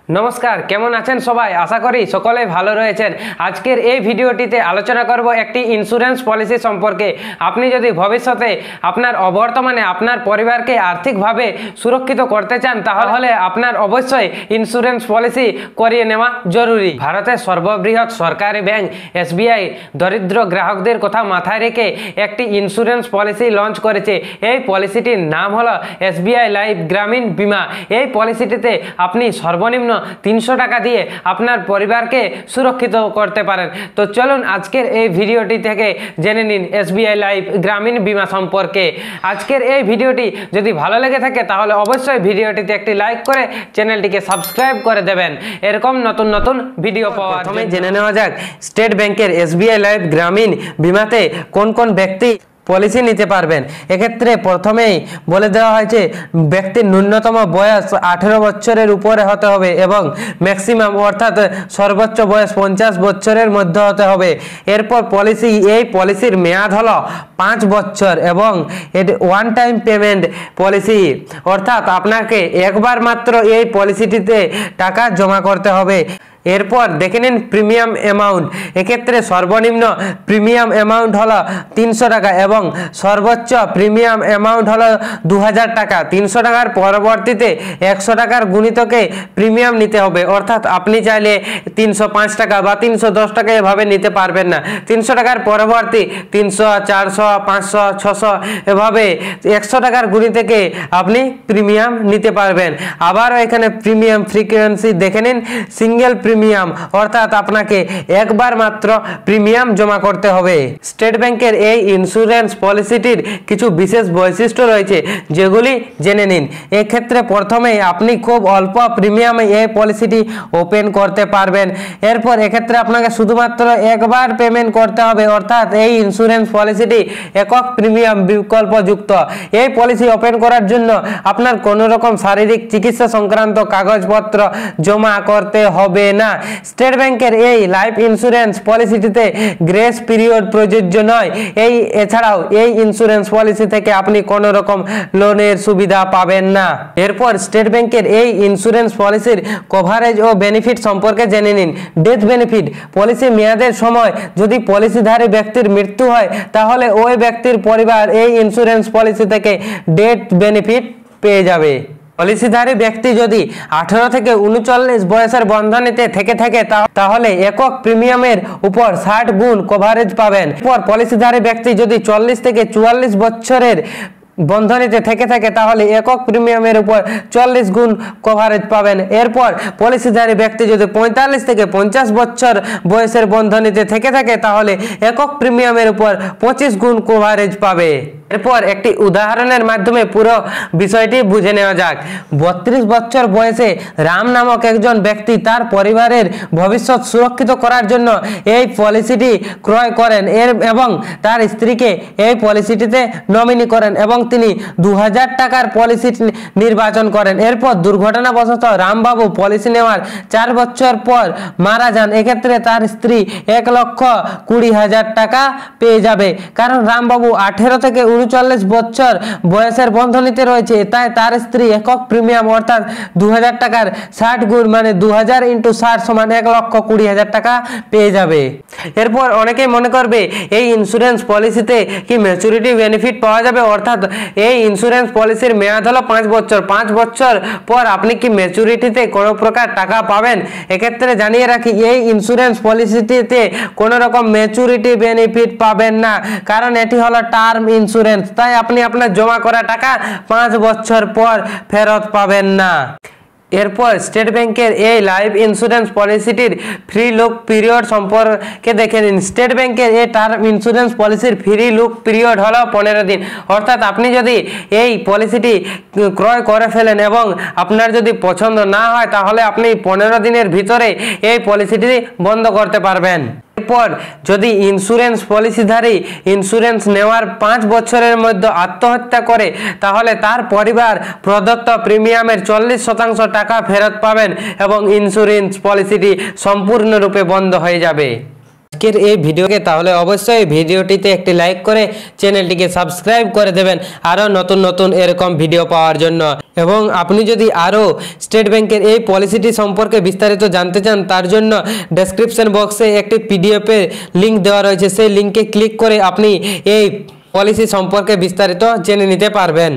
নমস্কার, কেমন আছেন সবাই? আশা করি সকলে ভালো রয়েছেন। আজকের এই ভিডিওটিতে আলোচনা করব একটি ইন্স্যুরেন্স পলিসি সম্পর্কে। আপনি যদি ভবিষ্যতে আপনার অবর্তমানে আপনার পরিবারকে আর্থিকভাবে সুরক্ষিত করতে চান, তাহলে আপনার অবশ্যই ইন্স্যুরেন্স পলিসি করিয়ে নেওয়া জরুরি। ভারতের সর্ববৃহৎ সরকারি ব্যাংক এসবিআই দরিদ্র গ্রাহকদের কথা মাথায় রেখে একটি ইন্স্যুরেন্স পলিসি লঞ্চ করেছে। এই পলিসিটির নাম হলো এসবিআই লাইফ গ্রামীণ বীমা। এই পলিসিটিতে আপনি সর্বনিম্ন 300 টাকা দিয়ে আপনার পরিবারকে সুরক্ষিত করতে পারেন। তো চলুন আজকের এই ভিডিওটি থেকে জেনে নিন এসবিআই লাইফ গ্রামীণ বীমা সম্পর্কে। আজকের এই ভিডিওটি যদি ভালো লেগে থাকে তাহলে অবশ্যই ভিডিওটিতে একটি লাইক করে চ্যানেলটিকে সাবস্ক্রাইব করে দেবেন এরকম নতুন নতুন ভিডিও পাওয়ার জন্য। জেনে নেওয়া যাক স্টেট ব্যাংকের এসবিআই লাইফ গ্রামীণ বীমাতে কোন কোন ব্যক্তি পলিসি নিতে পারবেন। এক্ষেত্রে প্রথমেই বলে দেওয়া হয়েছে ব্যক্তির ন্যূনতম বয়স 18 বছরের উপরে হতে হবে এবং ম্যাক্সিমাম অর্থাৎ সর্বোচ্চ বয়স 50 বছরের মধ্যে হতে হবে। এরপর এই পলিসির মেয়াদ হলো 5 বছর এবং এটি ওয়ান টাইম পেমেন্ট পলিসি, অর্থাৎ আপনাকে একবার মাত্র এই পলিসিটিতে টাকা জমা করতে হবে। এরপর দেখে নিন প্রিমিয়াম অ্যামাউন্ট। এক্ষেত্রে সর্বনিম্ন প্রিমিয়াম অ্যামাউন্ট হলো 300 টাকা এবং সর্বোচ্চ প্রিমিয়াম অ্যামাউন্ট হলো 2000 টাকা। 300 টাকার পরবর্তীতে 100 টাকার গুণিতকে প্রিমিয়াম নিতে হবে, অর্থাৎ আপনি চাইলে 305 টাকা বা 310 টাকা এভাবে নিতে পারবেন না। 300 টাকার পরবর্তী 300, 400, 500, 600 এভাবে 100 টাকার গুণিতকে আপনি প্রিমিয়াম নিতে পারবেন। আবারও এখানে প্রিমিয়াম ফ্রিকোয়েন্সি দেখে নিন সিঙ্গেল প্রিমিয়াম, অর্থাৎ আপনাকে একবার মাত্র প্রিমিয়াম জমা করতে হবে। স্টেট ব্যাংকের এই ইন্স্যুরেন্স পলিসিটির কিছু বিশেষ বৈশিষ্ট্য রয়েছে যেগুলি জেনে নিন। এক্ষেত্রে প্রথমেই আপনি খুব অল্প প্রিমিয়ামে এই পলিসিটি ওপেন করতে পারবেন। এরপর এক্ষেত্রে আপনাকে শুধুমাত্র একবার পেমেন্ট করতে হবে, অর্থাৎ এই ইন্স্যুরেন্স পলিসিটি একক প্রিমিয়াম বিকল্পযুক্ত। এই পলিসি ওপেন করার জন্য আপনার কোনো রকম শারীরিক চিকিৎসা সংক্রান্ত কাগজপত্র জমা করতে হবে না। স্টেট ব্যাংকের এই লাইফ ইন্স্যুরেন্স পলিসিটিতে গ্রেস পিরিয়ড প্রযোজ্য নয়। এছাড়াও এই ইন্স্যুরেন্স পলিসি থেকে আপনি কোনো রকম লোনের সুবিধা পাবেন না। এরপর স্টেট ব্যাংকের এই ইন্স্যুরেন্স পলিসির কভারেজ ও বেনিফিট সম্পর্কে জেনে নিন। ডেথ বেনিফিট পলিসি মেয়াদের সময় যদি পলিসিধারী ব্যক্তির মৃত্যু হয় তাহলে ওই ব্যক্তির পরিবার এই ইন্স্যুরেন্স পলিসি থেকে ডেথ বেনিফিট পেয়ে যাবে। পলিসিধারী ব্যক্তি যদি 18 থেকে 39 বয়সের বন্ধনীতে থেকে থাকে তাহলে একক প্রিমিয়ামের উপর 60 গুণ কভারেজ পাবেন। এরপর পলিসিধারী ব্যক্তি যদি 40 থেকে 44 বছরের বন্ধনীতে থেকে থাকে তাহলে একক প্রিমিয়ামের উপর 40 গুণ কভারেজ পাবেন। এরপর পলিসিধারী ব্যক্তি যদি 45 থেকে 50 বছর বয়সের বন্ধনীতে থেকে থাকে তাহলে একক প্রিমিয়ামের উপর 25 গুণ কভারেজ পাবে। এরপর একটি উদাহরণের মাধ্যমে পুরো বিষয়টি বুঝে নেওয়া যাক। 32 বছর বয়সে রাম নামক একজন ব্যক্তি তার পরিবারের ভবিষ্যৎ সুরক্ষিত করার জন্য এই পলিসিটি ক্রয় করেন এবং তার স্ত্রীকে এই পলিসিটিতে নমিনি করেন এবং তিনি 2000 টাকার পলিসি নির্বাচন করেন। এরপর দুর্ঘটনাবশত রামবাবু পলিসি নেওয়ার 4 বছর পর মারা যান। এক্ষেত্রে তার স্ত্রী 1,20,000 টাকা পেয়ে যাবে। কারণ রামবাবু 18 থেকে 39 বছর বয়সের বন্ধনীতে রয়েছে, তাই তার স্ত্রী একক প্রিমিয়াম অর্থাৎ 2000 টাকার 60 গুণ মানে 2000 × 60 সমান 1,20,000 টাকা পেয়ে যাবে। এরপর অনেকেই মনে করবে এই ইন্স্যুরেন্স পলিসিতে কি ম্যাচুরিটি বেনিফিট পাওয়া যাবে, অর্থাৎ এই ইন্স্যুরেন্স পলিসির মেয়াদ হলো 5 বছর। 5 বছর পর আপনি কি ম্যাচুরিটিতে কোনো প্রকার টাকা পাবেন? এক্ষেত্রে জানিয়ে রাখি এই ইন্স্যুরেন্স পলিসিটিতে কোনো রকম ম্যাচুরিটি বেনিফিট পাবেন না, কারণ এটি হলো টার্ম ইন্স্যুরেন্স, তাই আপনি আপনার জমা করা টাকা 5 বছর পর ফেরত পাবেন না। এরপর স্টেট ব্যাংকের এই লাইফ ইন্স্যুরেন্স পলিসিটির ফ্রি লুক পিরিয়ড সম্পর্কে দেখে নিন। স্টেট ব্যাংকের এই টার্ম ইন্স্যুরেন্স পলিসির ফ্রি লুক পিরিয়ড হলো 15 দিন, অর্থাৎ আপনি যদি এই পলিসিটি ক্রয় করে ফেলেন এবং আপনার যদি পছন্দ না হয় তাহলে আপনি 15 দিনের ভিতরে এই পলিসিটি বন্ধ করতে পারবেন। এরপর যদি ইন্স্যুরেন্স পলিসিধারী ইন্স্যুরেন্স নেওয়ার 5 বছরের মধ্যে আত্মহত্যা করে তাহলে তার পরিবার প্রদত্ত প্রিমিয়ামের 40% টাকা ফেরত পাবেন এবং ইন্স্যুরেন্স পলিসিটি সম্পূর্ণরূপে বন্ধ হয়ে যাবে। আজকের এই ভিডিওকে তাহলে অবশ্যই ভিডিওটিতে একটি লাইক করে চ্যানেলটিকে সাবস্ক্রাইব করে দেবেন আরও নতুন নতুন এরকম ভিডিও পাওয়ার জন্য। এবং আপনি যদি আরও স্টেট ব্যাংকের এই পলিসিটি সম্পর্কে বিস্তারিত জানতে চান তার জন্য ডেসক্রিপশন বক্সে একটি পিডিএফের লিঙ্ক দেওয়া রয়েছে, সেই লিঙ্কে ক্লিক করে আপনি এই পলিসি সম্পর্কে বিস্তারিত জেনে নিতে পারবেন।